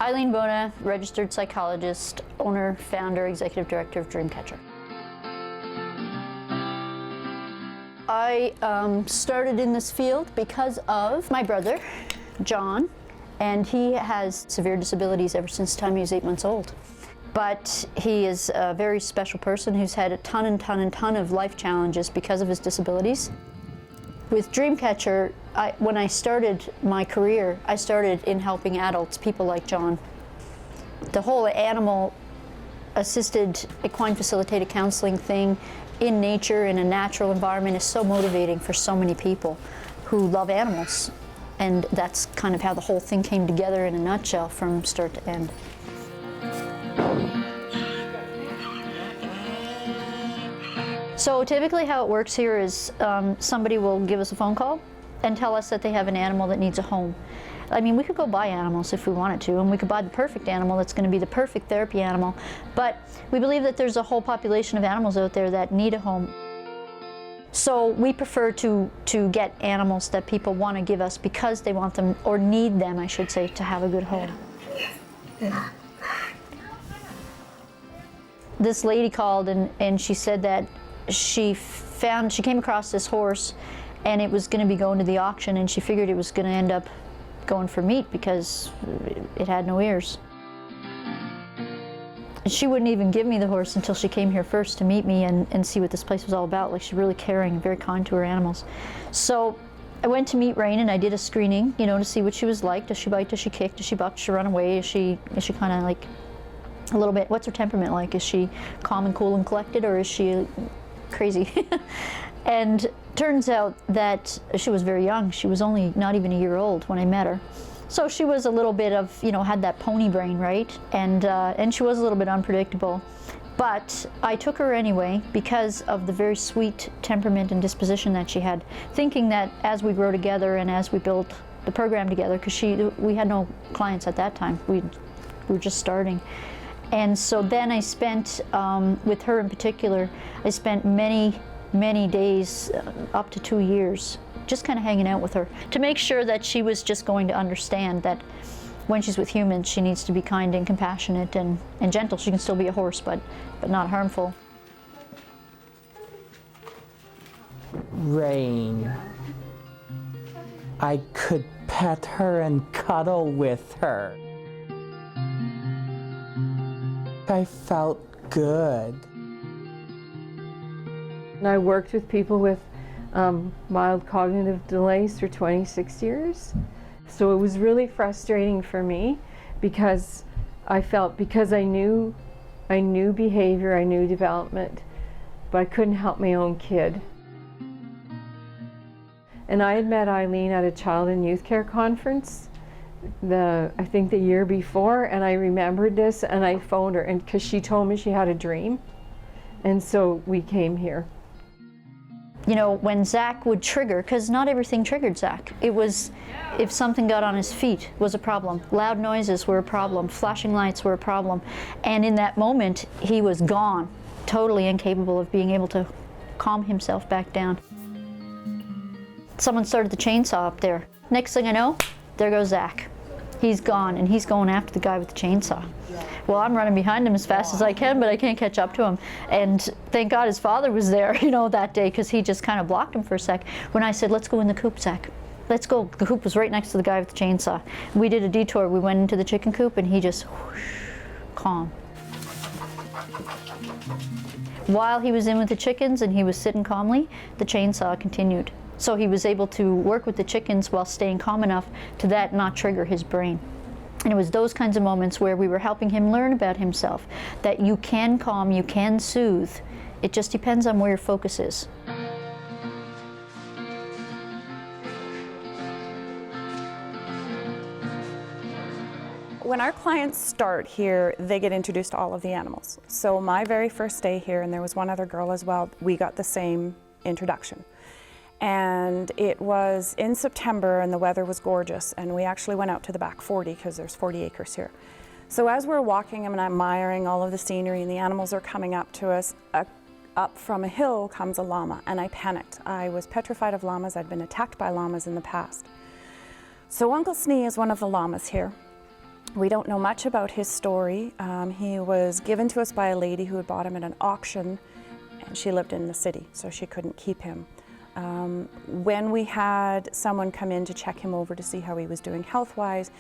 Eileen Bona, registered psychologist, owner, founder, executive director of Dreamcatcher. I started in this field because of my brother, John, and he has severe disabilities ever since the time he was 8 months old. But he is a very special person who's had a ton of life challenges because of his disabilities. With Dreamcatcher, when I started my career, I started in helping adults, people like John. The whole animal-assisted equine facilitated counseling thing in nature, in a natural environment, is so motivating for so many people who love animals. And that's kind of how the whole thing came together in a nutshell from start to end. So typically how it works here is somebody will give us a phone call and tell us that they have an animal that needs a home. I mean, we could go buy animals if we wanted to, and we could buy the perfect animal that's going to be the perfect therapy animal, but we believe that there's a whole population of animals out there that need a home. So we prefer to get animals that people want to give us because they want them, or need them, I should say, to have a good home. This lady called and she said that she came across this horse and it was going to be going to the auction, and she figured it was going to end up going for meat because it had no ears. She wouldn't even give me the horse until she came here first to meet me and see what this place was all about. Like, she's really caring and very kind to her animals. So I went to meet Rain and I did a screening, you know, to see what she was like. Does she bite? Does she kick? Does she buck? Does she run away? Is she kind of like a little bit, what's her temperament like? Is she calm and cool and collected, or is she crazy? And turns out that she was very young. She was only not even a year old when I met her. So she was a little bit of, you know, had that pony brain, right? And she was a little bit unpredictable. But I took her anyway because of the very sweet temperament and disposition that she had, thinking that as we grow together and as we build the program together, because we had no clients at that time. We were just starting. And so then I spent, with her in particular, I spent many days, up to 2 years, just kind of hanging out with her to make sure that she was just going to understand that when she's with humans, she needs to be kind and compassionate and gentle. She can still be a horse, but not harmful. Rain. I could pet her and cuddle with her. I felt good. And I worked with people with mild cognitive delays for 26 years. So it was really frustrating for me because I felt, because I knew behavior, I knew development, but I couldn't help my own kid. And I had met Eileen at a child and youth care conference, I think the year before, and I remembered this and I phoned her, and because she told me she had a dream, and so we came here. You know, when Zach would trigger, because not everything triggered Zach. It was, if something got on his feet was a problem. Loud noises were a problem. Flashing lights were a problem. And in that moment, he was gone, totally incapable of being able to calm himself back down. Someone started the chainsaw up there. Next thing I know, there goes Zach. He's gone, and he's going after the guy with the chainsaw. Well, I'm running behind him as fast as I can, but I can't catch up to him. And thank God his father was there, you know, that day, because he just kind of blocked him for a sec. When I said, let's go in the coop, Zach. Let's go. The coop was right next to the guy with the chainsaw. We did a detour. We went into the chicken coop, and he just whoosh, calm. While he was in with the chickens and he was sitting calmly, the chainsaw continued. So he was able to work with the chickens while staying calm enough to that not trigger his brain. And it was those kinds of moments where we were helping him learn about himself, that you can calm, you can soothe. It just depends on where your focus is. When our clients start here, they get introduced to all of the animals. So my very first day here, and there was one other girl as well, we got the same introduction. And it was in September and the weather was gorgeous, and we actually went out to the back 40 because there's 40 acres here. So as we're walking and admiring all of the scenery and the animals are coming up to us, up from a hill comes a llama, and I panicked. I was petrified of llamas. I'd been attacked by llamas in the past. So Uncle Snee is one of the llamas here. We don't know much about his story. He was given to us by a lady who had bought him at an auction, and she lived in the city, so she couldn't keep him. When we had someone come in to check him over to see how he was doing health-wise,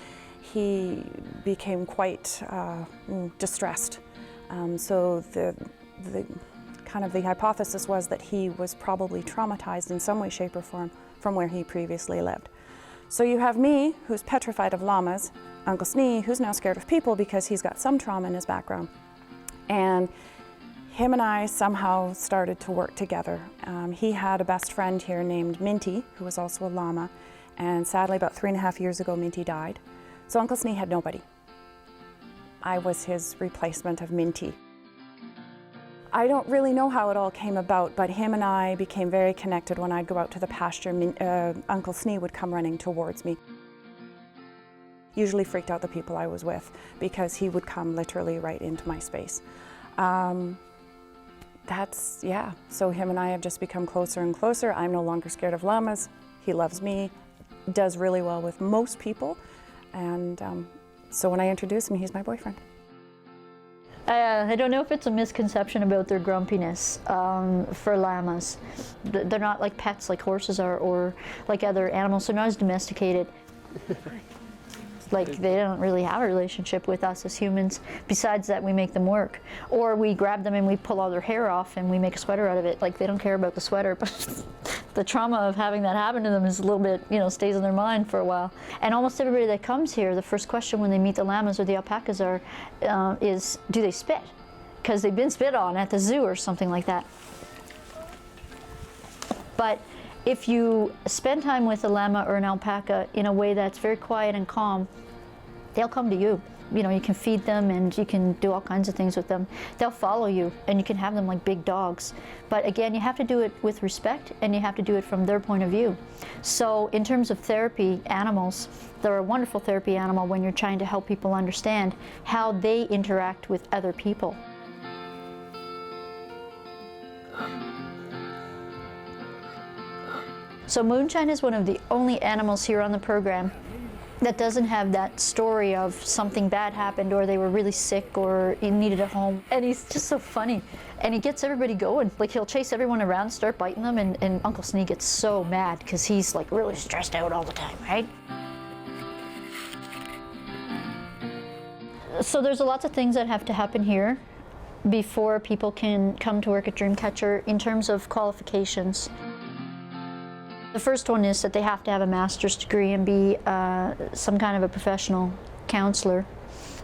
he became quite distressed. So the hypothesis was that he was probably traumatized in some way, shape, or form from where he previously lived. So you have me, who's petrified of llamas, Uncle Snee, who's now scared of people because he's got some trauma in his background. And him and I somehow started to work together. He had a best friend here named Minty, who was also a llama, and sadly about 3.5 years ago Minty died. So Uncle Snee had nobody. I was his replacement of Minty. I don't really know how it all came about, but him and I became very connected. When I'd go out to the pasture, Uncle Snee would come running towards me. Usually freaked out the people I was with because he would come literally right into my space. So him and I have just become closer and closer. I'm no longer scared of llamas. He loves me, does really well with most people. And so when I introduce him, he's my boyfriend. I don't know if it's a misconception about their grumpiness for llamas. They're not like pets like horses are, or like other animals. They're not as domesticated. Like, they don't really have a relationship with us as humans, besides that we make them work. Or we grab them and we pull all their hair off and we make a sweater out of it. Like, they don't care about the sweater, but the trauma of having that happen to them is a little bit, stays in their mind for a while. And almost everybody that comes here, the first question when they meet the llamas or the alpacas is, do they spit? Because they've been spit on at the zoo or something like that. But if you spend time with a llama or an alpaca in a way that's very quiet and calm, they'll come to you. You can feed them and you can do all kinds of things with them. They'll follow you and you can have them like big dogs. But again, you have to do it with respect and you have to do it from their point of view. So in terms of therapy animals, they're a wonderful therapy animal when you're trying to help people understand how they interact with other people. So moonshine is one of the only animals here on the program that doesn't have that story of something bad happened or they were really sick or he needed a home. And he's just so funny. And he gets everybody going. Like, he'll chase everyone around, start biting them, and Uncle Snee gets so mad because he's like really stressed out all the time, right? So there's lots of things that have to happen here before people can come to work at Dreamcatcher in terms of qualifications. The first one is that they have to have a master's degree and be some kind of a professional counselor.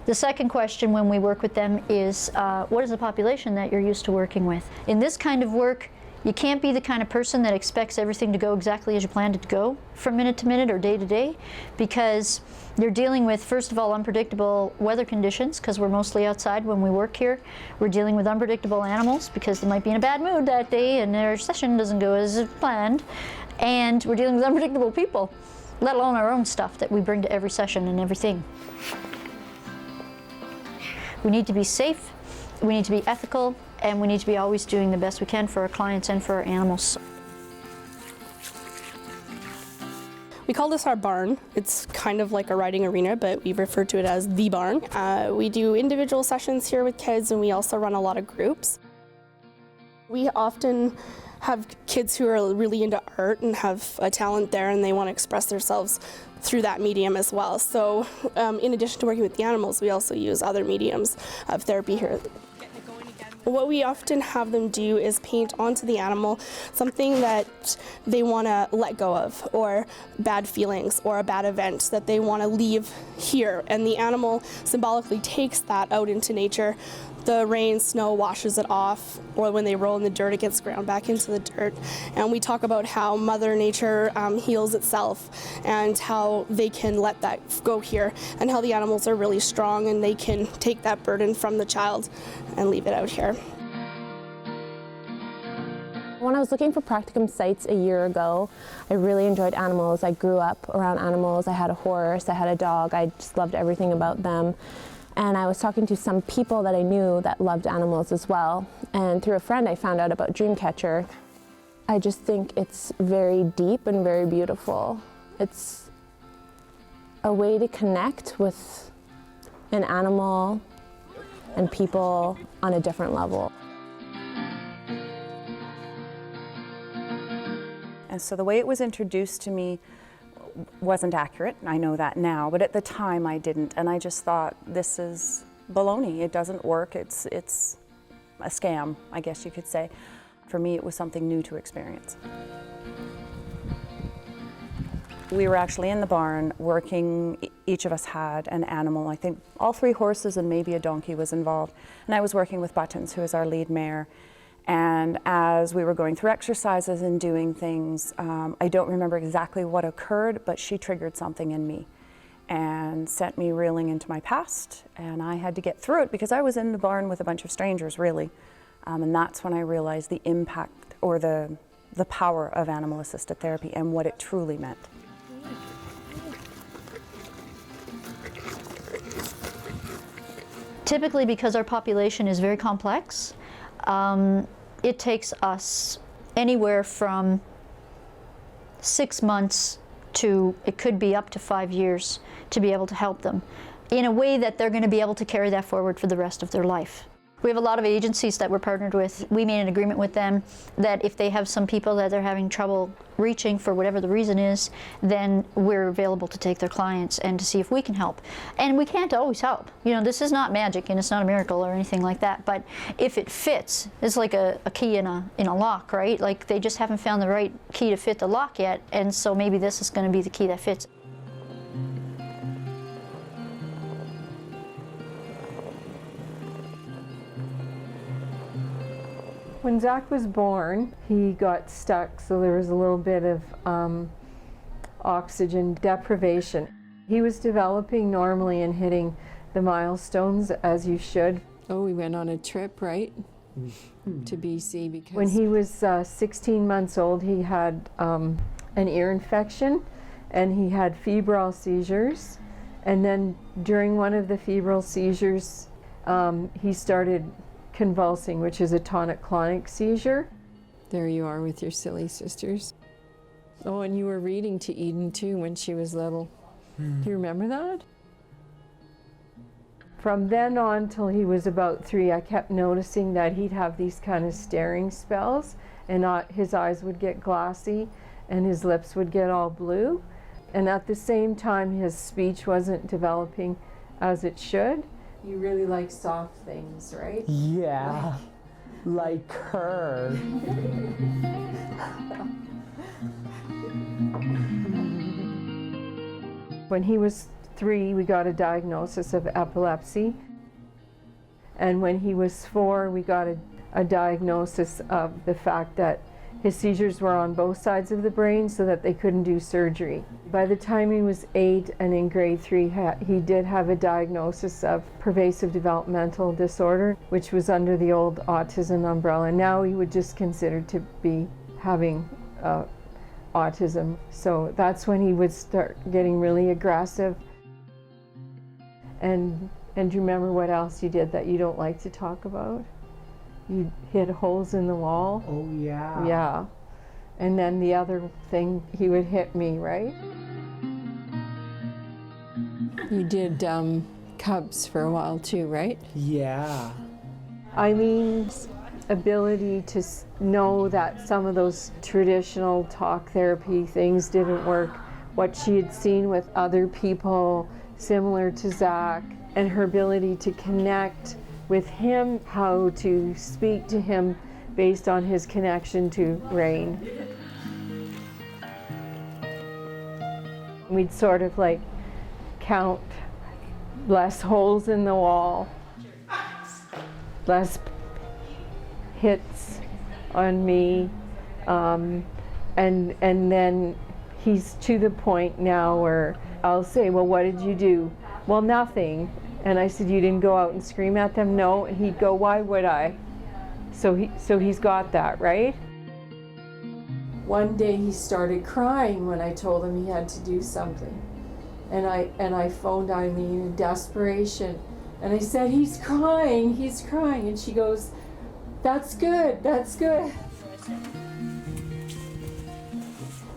The second question when we work with them is, what is the population that you're used to working with? In this kind of work, you can't be the kind of person that expects everything to go exactly as you planned it to go from minute to minute or day to day, because you're dealing with, first of all, unpredictable weather conditions, because we're mostly outside when we work here. We're dealing with unpredictable animals because they might be in a bad mood that day and their session doesn't go as planned. And we're dealing with unpredictable people, let alone our own stuff that we bring to every session and everything. We need to be safe, we need to be ethical, and we need to be always doing the best we can for our clients and for our animals. We call this our barn. It's kind of like a riding arena, but we refer to it as the barn. We do individual sessions here with kids, and we also run a lot of groups. We often have kids who are really into art and have a talent there and they want to express themselves through that medium as well. So in addition to working with the animals, we also use other mediums of therapy here. What we often have them do is paint onto the animal something that they want to let go of, or bad feelings or a bad event that they want to leave here, and the animal symbolically takes that out into nature. The rain, snow washes it off, or when they roll in the dirt, it gets ground back into the dirt. And we talk about how Mother Nature heals itself and how they can let that go here, and how the animals are really strong and they can take that burden from the child and leave it out here. When I was looking for practicum sites a year ago, I really enjoyed animals. I grew up around animals. I had a horse, I had a dog. I just loved everything about them. And I was talking to some people that I knew that loved animals as well. And through a friend, I found out about Dreamcatcher. I just think it's very deep and very beautiful. It's a way to connect with an animal and people on a different level. And so the way it was introduced to me wasn't accurate. I know that now, but at the time I didn't. And I just thought, this is baloney. It doesn't work. It's a scam, I guess you could say. For me, it was something new to experience. We were actually in the barn working. Each of us had an animal. I think all 3 horses and maybe a donkey was involved. And I was working with Buttons, who is our lead mare. And as we were going through exercises and doing things, I don't remember exactly what occurred, but she triggered something in me and sent me reeling into my past. And I had to get through it because I was in the barn with a bunch of strangers, really. And that's when I realized the impact or the power of animal-assisted therapy and what it truly meant. Typically, because our population is very complex, it takes us anywhere from 6 months to, it could be up to 5 years to be able to help them in a way that they're going to be able to carry that forward for the rest of their life. We have a lot of agencies that we're partnered with. We made an agreement with them that if they have some people that they're having trouble reaching for whatever the reason is, then we're available to take their clients and to see if we can help. And we can't always help. You know, this is not magic and it's not a miracle or anything like that, but if it fits, it's like a key in a lock, right? Like they just haven't found the right key to fit the lock yet, and so maybe this is going to be the key that fits. When Zach was born, he got stuck, so there was a little bit of oxygen deprivation. He was developing normally and hitting the milestones as you should. Oh, we went on a trip, right? To BC because... When he was 16 months old, he had an ear infection and he had febrile seizures. And then during one of the febrile seizures, he started convulsing, which is a tonic-clonic seizure. There you are with your silly sisters. Oh, and you were reading to Eden too when she was little. Do you remember that? From then on till he was about 3, I kept noticing that he'd have these kind of staring spells, and his eyes would get glassy and his lips would get all blue. And at the same time, his speech wasn't developing as it should. You really like soft things, right? Yeah, like her. When he was 3, we got a diagnosis of epilepsy. And when he was 4, we got a diagnosis of the fact that his seizures were on both sides of the brain so that they couldn't do surgery. By the time he was 8 and in grade 3, he did have a diagnosis of pervasive developmental disorder, which was under the old autism umbrella. Now he would just consider to be having autism. So that's when he would start getting really aggressive. And do you remember what else you did that you don't like to talk about? You hit holes in the wall. Oh, yeah. Yeah. And then the other thing, he would hit me, right? You did cubs for a while too, right? Yeah. Eileen's ability to know that some of those traditional talk therapy things didn't work, what she had seen with other people similar to Zach, and her ability to connect with him, how to speak to him based on his connection to Rain. We'd sort of like count less holes in the wall, less hits on me, and then he's to the point now where I'll say, well, what did you do? Well, nothing. And I said, you didn't go out and scream at them? No. And he'd go, why would I? So he's got that, right? One day he started crying when I told him he had to do something. And I phoned Eileen in desperation. And I said, he's crying. And she goes, that's good.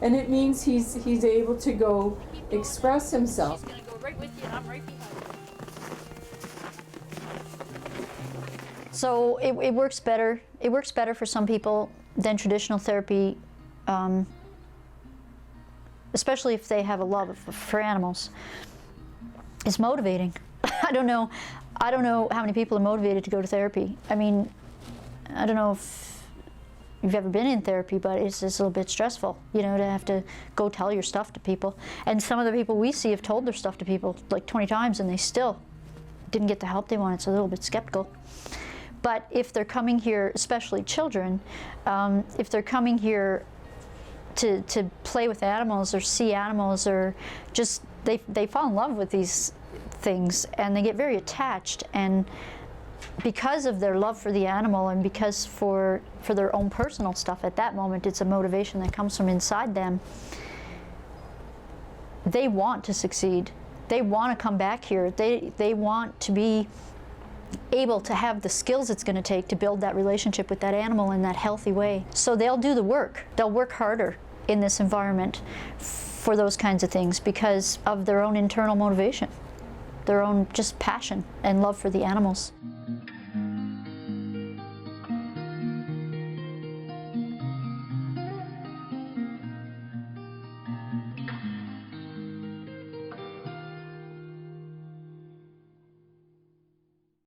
And it means he's able to go express himself. He's gonna go right with you and I'm right behind you. So it works better. It works better for some people than traditional therapy, especially if they have a love for animals. It's motivating. I don't know how many people are motivated to go to therapy. I mean, I don't know if you've ever been in therapy, but it's just a little bit stressful, you know, to have to go tell your stuff to people. And some of the people we see have told their stuff to people like 20 times and they still didn't get the help they wanted, so they're a little bit skeptical. But if they're coming here, especially children, if they're coming here to play with animals or see animals, or just they fall in love with these things and they get very attached, and because of their love for the animal and because for their own personal stuff at that moment, it's a motivation that comes from inside them. They want to succeed. They want to come back here. They want to be able to have the skills it's going to take to build that relationship with that animal in that healthy way. So they'll do the work. They'll work harder in this environment for those kinds of things because of their own internal motivation, their own just passion and love for the animals.